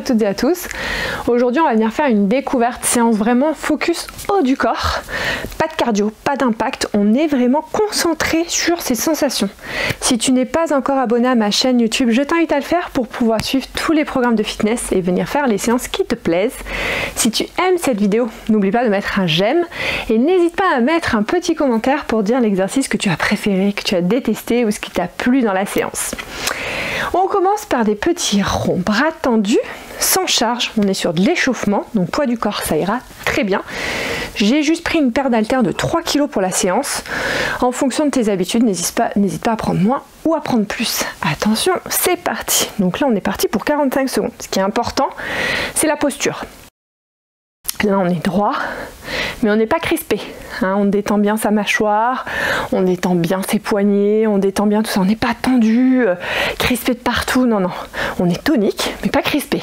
à toutes et à tous. Aujourd'hui on va venir faire une découverte, séance vraiment focus haut du corps. Pas de cardio, pas d'impact, on est vraiment concentré sur ces sensations. Si tu n'es pas encore abonné à ma chaîne YouTube, je t'invite à le faire pour pouvoir suivre tous les programmes de fitness et venir faire les séances qui te plaisent. Si tu aimes cette vidéo, n'oublie pas de mettre un j'aime et n'hésite pas à mettre un petit commentaire pour dire l'exercice que tu as préféré, que tu as détesté ou ce qui t'a plu dans la séance. On commence par des petits ronds, bras tendus, sans charge. On est sur de l'échauffement, donc poids du corps, ça ira très bien. J'ai juste pris une paire d'haltères de 3 kg pour la séance. En fonction de tes habitudes, n'hésite pas à prendre moins ou à prendre plus. Attention, c'est parti. Donc là, on est parti pour 45 secondes. Ce qui est important, c'est la posture. Là, on est droit, mais on n'est pas crispé. Hein, on détend bien sa mâchoire, on détend bien ses poignets, on détend bien tout ça. On n'est pas tendu, crispé de partout. Non, non. On est tonique, mais pas crispé.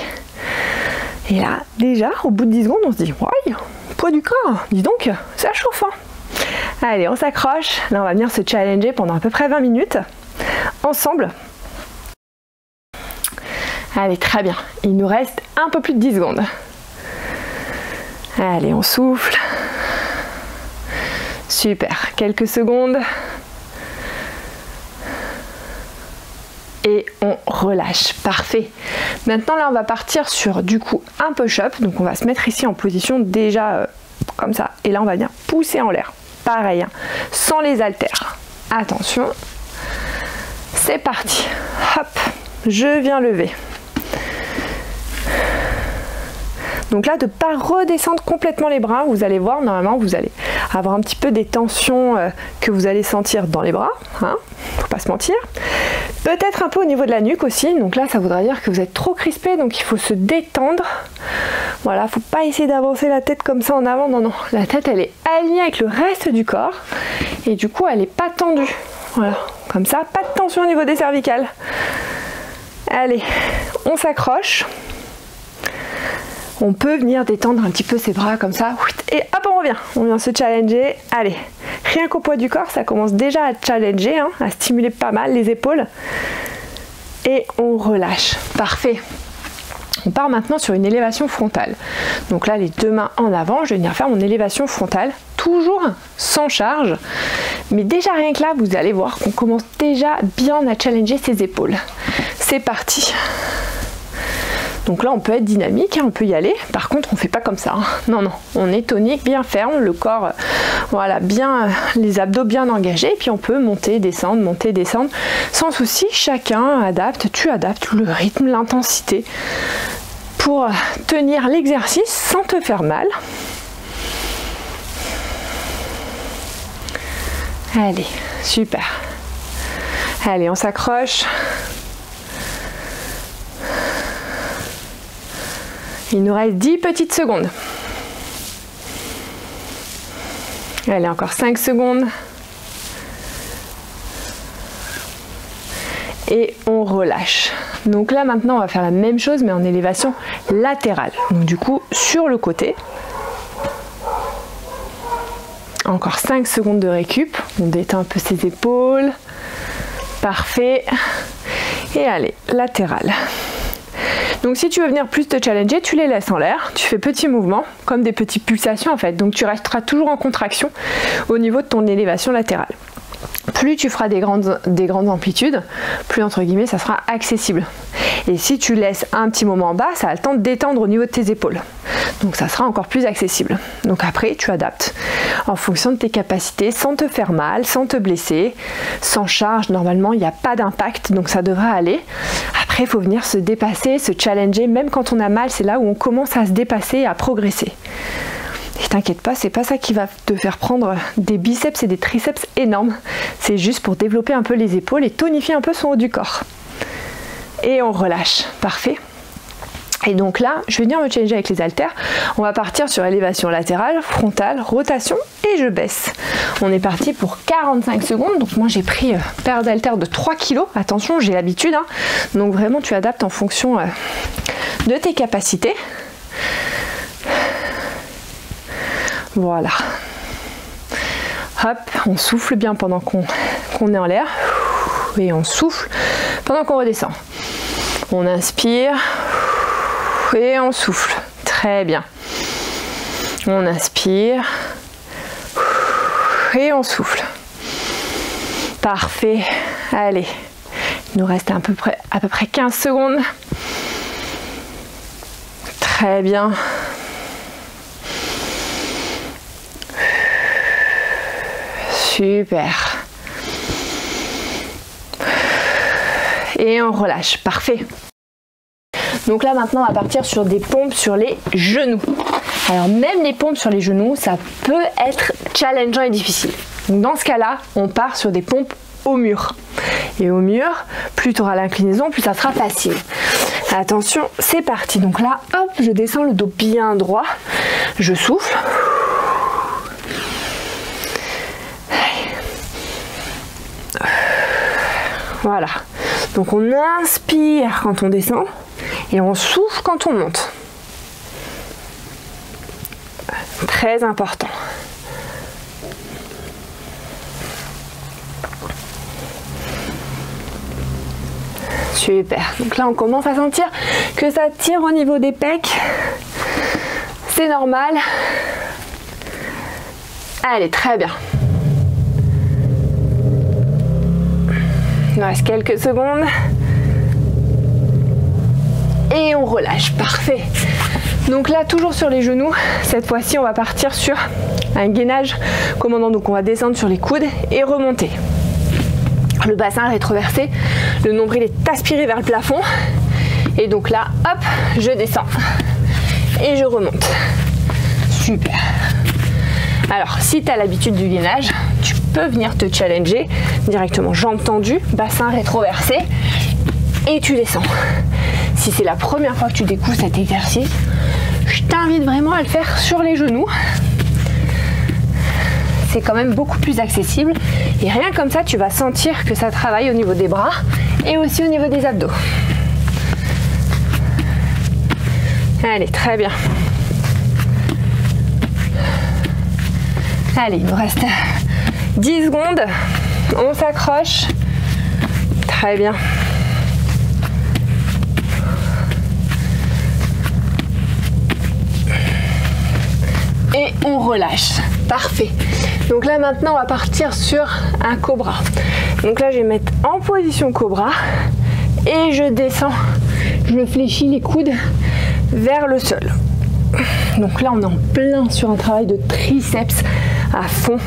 Et là, déjà, au bout de 10 secondes, on se dit « Ouais, poids du corps, dis donc, ça chauffe. Hein ». Allez, on s'accroche. Là, on va venir se challenger pendant à peu près 20 minutes, ensemble. Allez, très bien. Il nous reste un peu plus de 10 secondes. Allez, on souffle. Super, quelques secondes. Et on relâche, parfait. Maintenant là on va partir sur du coup un push-up, donc on va se mettre ici en position déjà comme ça, et là on va venir pousser en l'air, pareil, hein, sans les haltères. Attention, c'est parti, hop, je viens lever. Donc là, de ne pas redescendre complètement les bras, vous allez voir, normalement, vous allez avoir un petit peu des tensions que vous allez sentir dans les bras, hein, faut pas se mentir. Peut-être un peu au niveau de la nuque aussi, donc là, ça voudrait dire que vous êtes trop crispé, donc il faut se détendre. Voilà, faut pas essayer d'avancer la tête comme ça en avant, non, non. La tête, elle est alignée avec le reste du corps, et du coup, elle n'est pas tendue. Voilà, comme ça, pas de tension au niveau des cervicales. Allez, on s'accroche. On peut venir détendre un petit peu ses bras comme ça. Et hop, on vient se challenger. Allez, rien qu'au poids du corps, ça commence déjà à challenger, hein, à stimuler pas mal les épaules. Et on relâche. Parfait. On part maintenant sur une élévation frontale. Donc là, les deux mains en avant, je vais venir faire mon élévation frontale. Toujours sans charge. Mais déjà, rien que là, vous allez voir qu'on commence déjà bien à challenger ses épaules. C'est parti. Donc là, on peut être dynamique, hein, on peut y aller. Par contre, on ne fait pas comme ça. Hein. Non, non, on est tonique, bien ferme, le corps, voilà, bien, les abdos bien engagés. Et puis on peut monter, descendre, sans souci. Chacun adapte, tu adaptes le rythme, l'intensité pour tenir l'exercice sans te faire mal. Allez, super. Allez, on s'accroche. Il nous reste 10 petites secondes. Allez, encore 5 secondes. Et on relâche. Donc là, maintenant, on va faire la même chose, mais en élévation latérale. Donc du coup, sur le côté. Encore 5 secondes de récup. On détend un peu ses épaules. Parfait. Et allez, latérale. Donc si tu veux venir plus te challenger, tu les laisses en l'air, tu fais petits mouvements, comme des petites pulsations en fait. Donc tu resteras toujours en contraction au niveau de ton élévation latérale. Plus tu feras des grandes amplitudes, plus entre guillemets ça sera accessible. Et si tu laisses un petit moment en bas, ça a le temps de détendre au niveau de tes épaules. Donc ça sera encore plus accessible. Donc après, tu adaptes en fonction de tes capacités, sans te faire mal, sans te blesser, sans charge. Normalement, il n'y a pas d'impact, donc ça devrait aller. Après, il faut venir se dépasser, se challenger. Même quand on a mal, c'est là où on commence à se dépasser et à progresser. Et t'inquiète pas, c'est pas ça qui va te faire prendre des biceps et des triceps énormes. C'est juste pour développer un peu les épaules et tonifier un peu son haut du corps. Et on relâche. Parfait. Et donc là, je vais venir me challenger avec les haltères. On va partir sur élévation latérale, frontale, rotation et je baisse. On est parti pour 45 secondes. Donc moi j'ai pris une paire d'haltères de 3 kg. Attention, j'ai l'habitude. Hein. Donc vraiment tu adaptes en fonction de tes capacités. Voilà. Hop, on souffle bien pendant qu'on est en l'air. Et on souffle pendant qu'on redescend. On inspire. Et on souffle. Très bien. On inspire. Et on souffle. Parfait. Allez. Il nous reste à peu près 15 secondes. Très bien. Super. Et on relâche. Parfait. Donc là maintenant on va partir sur des pompes sur les genoux. Alors même les pompes sur les genoux, ça peut être challengeant et difficile. Donc dans ce cas-là, on part sur des pompes au mur. Et au mur, plus tu auras l'inclinaison, plus ça sera facile. Attention, c'est parti. Donc là, hop, je descends le dos bien droit. Je souffle. Voilà. Donc on inspire quand on descend et on souffle quand on monte. Très important. Super. Donc là, on commence à sentir que ça tire au niveau des pecs. C'est normal. Allez, très bien. Il nous reste quelques secondes. Et on relâche. Parfait. Donc là, toujours sur les genoux. Cette fois-ci, on va partir sur un gainage commandant. Donc on va descendre sur les coudes et remonter. Le bassin rétroversé, le nombril est aspiré vers le plafond. Et donc là, hop, je descends. Et je remonte. Super. Alors, si tu as l'habitude du gainage, tu peux venir te challenger directement. Jambes tendues, bassin rétroversé. Et tu descends. Si c'est la première fois que tu découvres cet exercice, je t'invite vraiment à le faire sur les genoux. C'est quand même beaucoup plus accessible et rien comme ça tu vas sentir que ça travaille au niveau des bras et aussi au niveau des abdos. Allez, très bien. Allez, il nous reste 10 secondes. On s'accroche. Très bien. Et on relâche. Parfait. Donc là maintenant on va partir sur un cobra. Donc là je vais mettre en position cobra et je descends. Je fléchis les coudes vers le sol. Donc là on est en plein sur un travail de triceps à fond.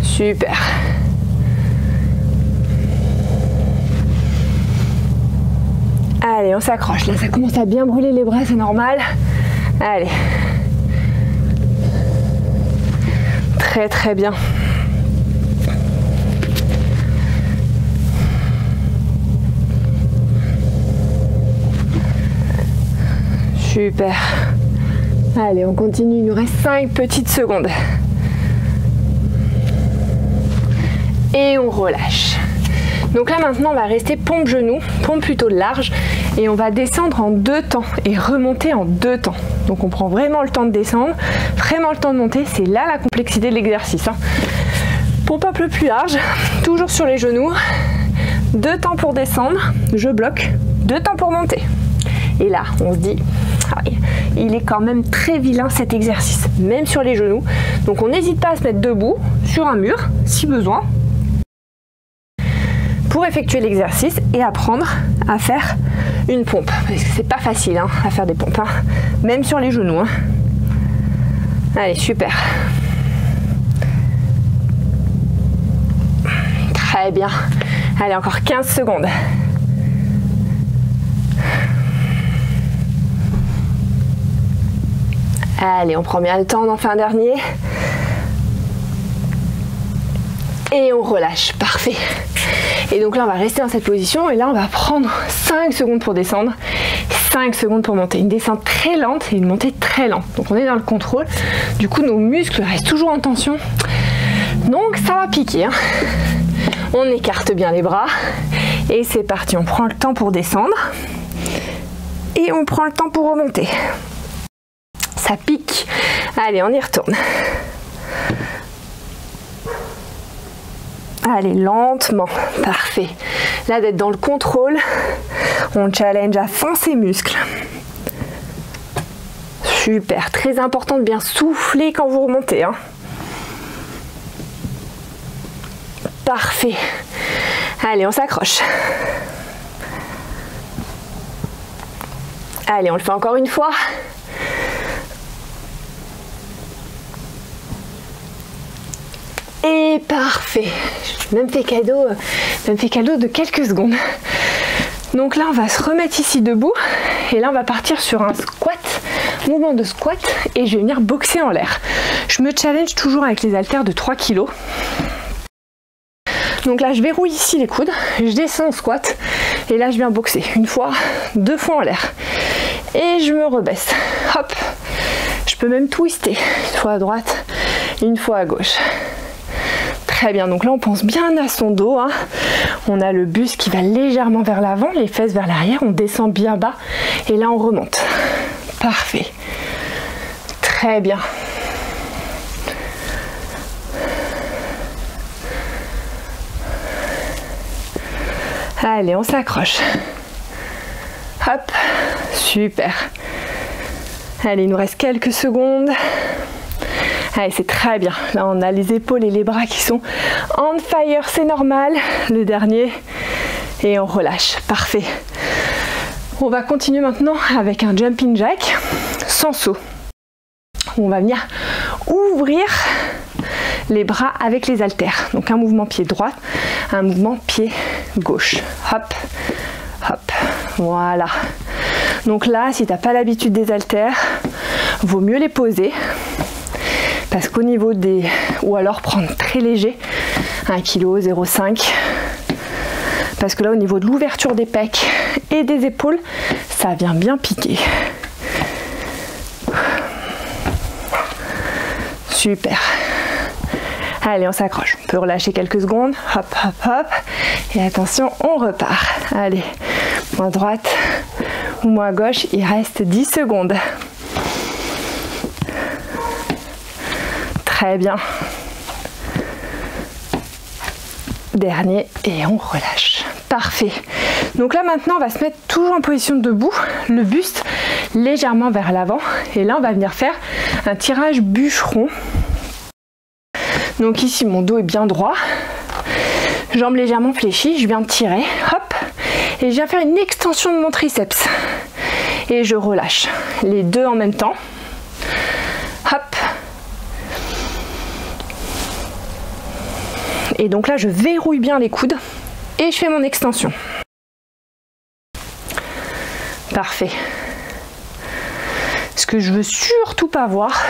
Super. Allez, on s'accroche. Là ça commence à bien brûler les bras, c'est normal. Allez. Très très bien. Super. Allez, on continue. Il nous reste 5 petites secondes. Et on relâche. Donc là maintenant on va rester pompe genou, pompe plutôt large et on va descendre en 2 temps et remonter en 2 temps. Donc on prend vraiment le temps de descendre, vraiment le temps de monter, c'est là la complexité de l'exercice. Pompe un peu plus large, toujours sur les genoux, 2 temps pour descendre, je bloque, 2 temps pour monter. Et là on se dit, il est quand même très vilain cet exercice, même sur les genoux. Donc on n'hésite pas à se mettre debout sur un mur si besoin, pour effectuer l'exercice et apprendre à faire une pompe. Parce que c'est pas facile à faire des pompes, même sur les genoux. Allez, super. Très bien. Allez, encore 15 secondes. Allez, on prend bien le temps, on en fait un dernier. Et on relâche, parfait. Et donc là on va rester dans cette position et là on va prendre 5 secondes pour descendre, 5 secondes pour monter. Une descente très lente et une montée très lente. Donc on est dans le contrôle, du coup nos muscles restent toujours en tension. Donc ça va piquer. On écarte bien les bras et c'est parti. On prend le temps pour descendre et on prend le temps pour remonter. Ça pique. Allez, on y retourne. Allez, lentement, parfait. Là, d'être dans le contrôle, on challenge à fond ses muscles. Super, très important de bien souffler quand vous remontez, hein. Parfait. Allez, on s'accroche. Allez, on le fait encore une fois. Et parfait. Je même fait cadeau de quelques secondes. Donc là, on va se remettre ici debout. Et là, on va partir sur un squat, mouvement de squat. Et je vais venir boxer en l'air. Je me challenge toujours avec les haltères de 3 kg. Donc là, je verrouille ici les coudes. Je descends en squat. Et là, je viens boxer. Une fois, 2 fois en l'air. Et je me rebaisse. Hop. Je peux même twister. Une fois à droite, une fois à gauche. Très bien, donc là on pense bien à son dos, hein. On a le buste qui va légèrement vers l'avant, les fesses vers l'arrière, on descend bien bas et là on remonte. Parfait. Très bien. Allez, on s'accroche. Hop, super. Allez, il nous reste quelques secondes. Allez, c'est très bien. Là, on a les épaules et les bras qui sont on fire, c'est normal. Le dernier. Et on relâche. Parfait. On va continuer maintenant avec un jumping jack sans saut. On va venir ouvrir les bras avec les haltères. Donc un mouvement pied droit, un mouvement pied gauche. Hop, hop. Voilà. Donc là, si tu n'as pas l'habitude des haltères, vaut mieux les poser. Parce qu'au niveau des... Ou alors prendre très léger, 1 kg, 0,5 kg. Parce que là, au niveau de l'ouverture des pecs et des épaules, ça vient bien piquer. Super. Allez, on s'accroche. On peut relâcher quelques secondes. Hop, hop, hop. Et attention, on repart. Allez, main droite ou main gauche, il reste 10 secondes. Très bien. Dernier et on relâche. Parfait. Donc là maintenant on va se mettre toujours en position debout, le buste légèrement vers l'avant et là on va venir faire un tirage bûcheron. Donc ici mon dos est bien droit, jambes légèrement fléchies, je viens tirer, hop, et je viens faire une extension de mon triceps et je relâche les deux en même temps. Hop. Et donc là, je verrouille bien les coudes et je fais mon extension. Parfait. Ce que je veux surtout pas voir,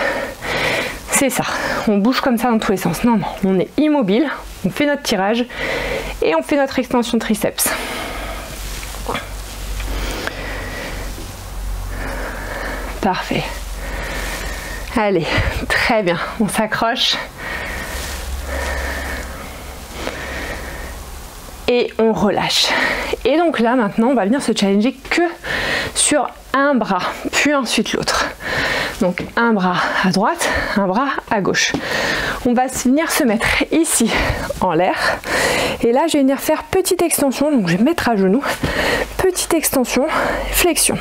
c'est ça. On bouge comme ça dans tous les sens. Non, non, on est immobile, on fait notre tirage et on fait notre extension triceps. Parfait. Allez, très bien. On s'accroche. Et on relâche. Et donc là maintenant on va venir se challenger que sur un bras, puis ensuite l'autre. Donc un bras à droite, un bras à gauche. On va venir se mettre ici en l'air. Et là je vais venir faire petite extension. Donc je vais me mettre à genoux. Petite extension, flexion.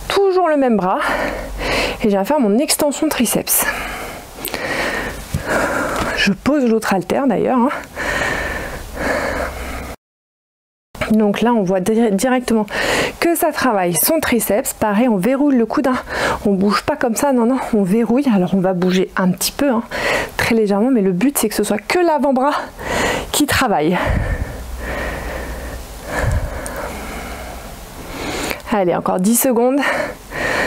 Toujours le même bras. Et je vais faire mon extension triceps. Je pose l'autre haltère d'ailleurs, hein. Donc là on voit directement que ça travaille son triceps. Pareil, on verrouille le coude, hein. On bouge pas comme ça, non non, on verrouille. Alors on va bouger un petit peu, hein, très légèrement, mais le but c'est que ce soit que l'avant-bras qui travaille. Allez, encore 10 secondes.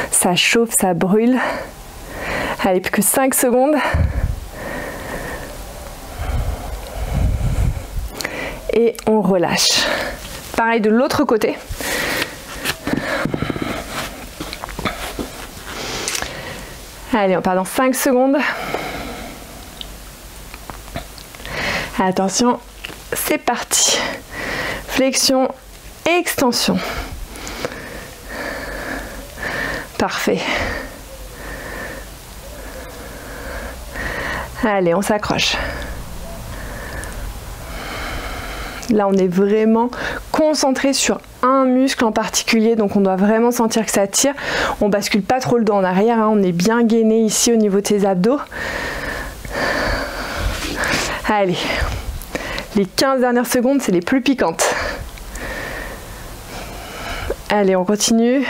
Ça chauffe, ça brûle. Allez, plus que 5 secondes. Et on relâche. Pareil de l'autre côté. Allez, on part dans 5 secondes. Attention, c'est parti. Flexion, extension. Parfait. Allez, on s'accroche. Là, on est vraiment concentré sur un muscle en particulier, donc on doit vraiment sentir que ça tire. On bascule pas trop le dos en arrière, hein. On est bien gainé ici au niveau de ses abdos. Allez, les 15 dernières secondes, c'est les plus piquantes. Allez, on continue.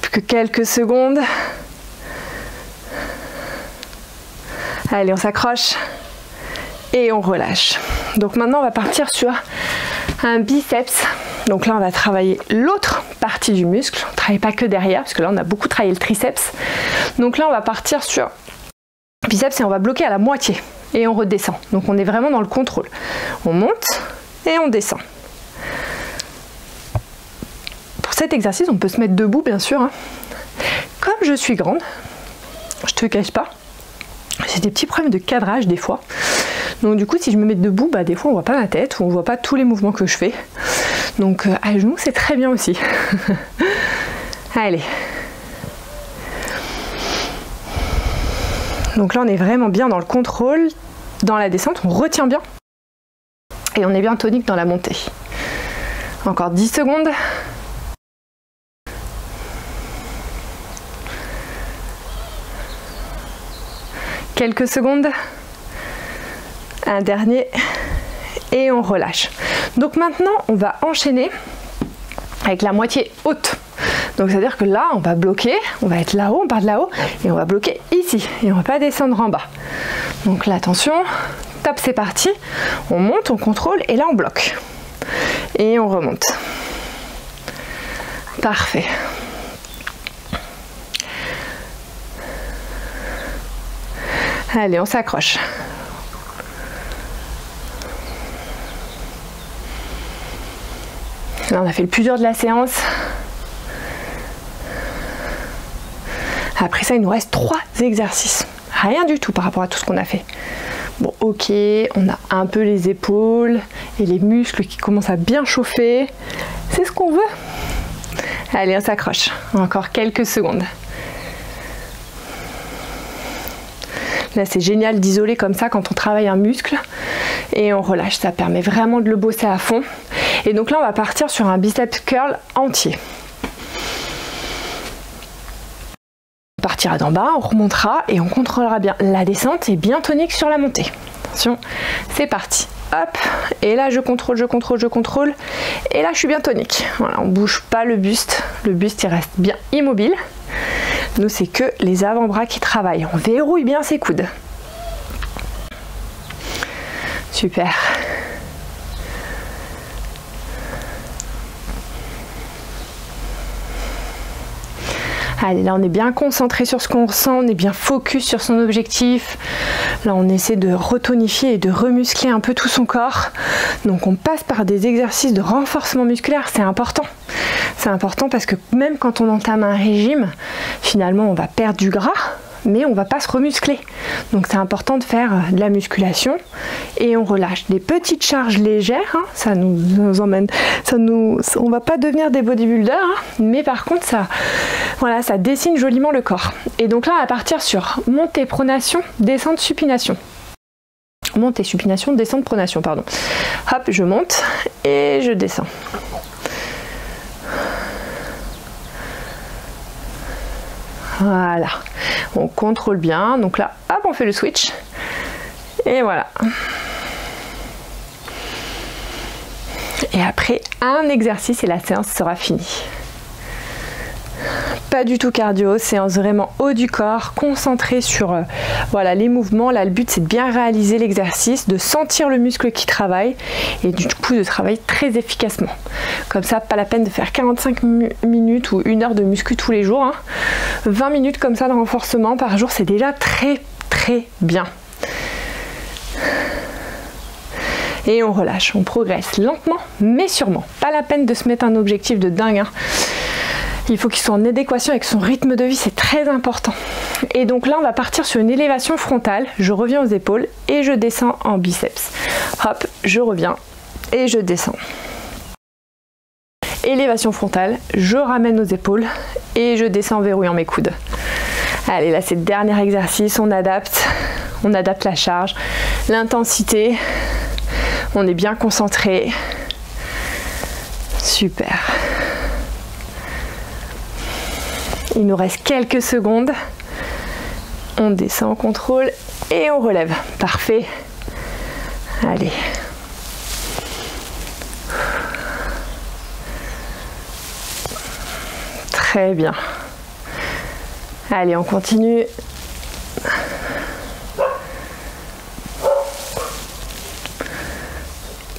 Plus que quelques secondes. Allez, on s'accroche et on relâche. Donc maintenant, on va partir sur un biceps. Donc là, on va travailler l'autre partie du muscle. On ne travaille pas que derrière, parce que là, on a beaucoup travaillé le triceps. Donc là, on va partir sur biceps et on va bloquer à la moitié. Et on redescend. Donc on est vraiment dans le contrôle. On monte et on descend. Pour cet exercice, on peut se mettre debout, bien sûr, hein. Comme je suis grande, je te cache pas, j'ai des petits problèmes de cadrage des fois. Donc du coup, si je me mets debout, bah, des fois on voit pas ma tête ou on voit pas tous les mouvements que je fais. Donc à genoux, c'est très bien aussi. Allez. Donc là, on est vraiment bien dans le contrôle. Dans la descente, on retient bien. Et on est bien tonique dans la montée. Encore 10 secondes. Quelques secondes. Un dernier. Et on relâche. Donc maintenant, on va enchaîner avec la moitié haute. Donc c'est à dire que là, on va bloquer, on va être là-haut, on part de là-haut, et on va bloquer ici. Et on ne va pas descendre en bas. Donc là, attention, top, c'est parti. On monte, on contrôle, et là, on bloque. Et on remonte. Parfait. Allez, on s'accroche. Là, on a fait le plus dur de la séance. Après ça, il nous reste 3 exercices. Rien du tout par rapport à tout ce qu'on a fait. Bon, ok, on a un peu les épaules et les muscles qui commencent à bien chauffer. C'est ce qu'on veut. Allez, on s'accroche. Encore quelques secondes. Là, c'est génial d'isoler comme ça quand on travaille un muscle. Et on relâche. Ça permet vraiment de le bosser à fond. Et donc là, on va partir sur un biceps curl entier. On partira d'en bas, on remontera et on contrôlera bien la descente et bien tonique sur la montée. Attention, c'est parti. Hop, et là je contrôle, je contrôle, je contrôle. Et là je suis bien tonique. Voilà, on ne bouge pas le buste. Le buste il reste bien immobile. Nous c'est que les avant-bras qui travaillent. On verrouille bien ses coudes. Super. Allez, là on est bien concentré sur ce qu'on ressent, on est bien focus sur son objectif. Là on essaie de retonifier et de remuscler un peu tout son corps. Donc on passe par des exercices de renforcement musculaire, c'est important. C'est important parce que même quand on entame un régime, finalement on va perdre du gras, mais on ne va pas se remuscler. Donc c'est important de faire de la musculation et on relâche des petites charges légères, hein, ça nous emmène, on va pas devenir des bodybuilders, hein, mais par contre ça, voilà, ça dessine joliment le corps. Et donc là on va partir sur montée, pronation, descente, supination. Montée, supination, descente, pronation, pardon. Hop, je monte et je descends. Voilà, on contrôle bien, donc là, hop, on fait le switch, et voilà. Et après, un exercice et la séance sera finie. Pas du tout cardio, séance vraiment haut du corps, concentré sur voilà, les mouvements. Là, le but, c'est de bien réaliser l'exercice, de sentir le muscle qui travaille et du coup de travailler très efficacement. Comme ça, pas la peine de faire 45 minutes ou 1 heure de muscu tous les jours, hein. 20 minutes comme ça de renforcement par jour, c'est déjà très bien. Et on relâche, on progresse lentement mais sûrement. Pas la peine de se mettre un objectif de dingue, hein. Il faut qu'il soit en adéquation avec son rythme de vie, c'est très important. Et donc là, on va partir sur une élévation frontale. Je reviens aux épaules et je descends en biceps. Hop, je reviens et je descends. Élévation frontale, je ramène aux épaules et je descends en verrouillant mes coudes. Allez, là, c'est le dernier exercice, on adapte la charge, l'intensité. On est bien concentré. Super. Il nous reste quelques secondes. On descend, on contrôle et on relève. Parfait. Allez. Très bien. Allez, on continue.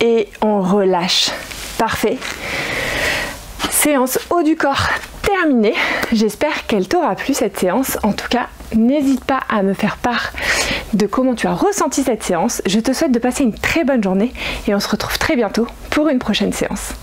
Et on relâche. Parfait. Séance haut du corps terminée. J'espère qu'elle t'aura plu cette séance. En tout cas, n'hésite pas à me faire part de comment tu as ressenti cette séance. Je te souhaite de passer une très bonne journée et on se retrouve très bientôt pour une prochaine séance.